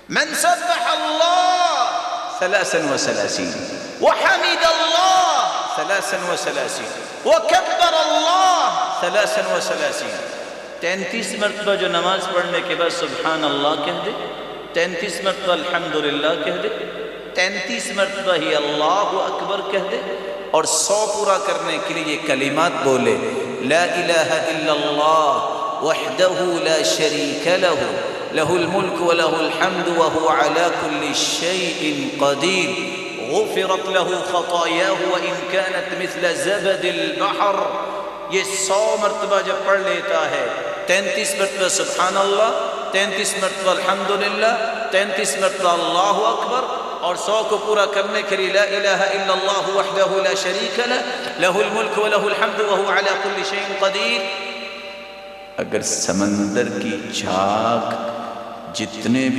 من سبح الله 33 وحمد الله 33 وكبر الله 33 33 مرتبہ جو نماز پڑھنے کے بعد سبحان اللہ کہہ دے، 33 مرتبہ الحمدللہ کہہ دے، 33 مرتبہ ہی اللہ اکبر کہہ دے، اور 100 پورا کرنے کے لیے یہ کلمات بولے، لا الہ الا اللہ وحدہ لا شریک لہ لہ الملک وله الحمد وهو على كل شيء قدير غفرت له خطاياه وإن كانت مثل زبد البحر. یہ 100 مرتبہ جب پڑھ لیتا ہے، 33 مرتبہ سبحان اللہ، 33 مرتبہ الحمدللہ، 33 مرتبہ اللہ اکبر، اور 100 کو پورا کرنے کے لیے لا الہ الا اللہ وحدہ لا شریک لہ لہ الملک وله الحمد وهو على كل شيء قدير. اگر سمندر کی جھاگ جتنے بھی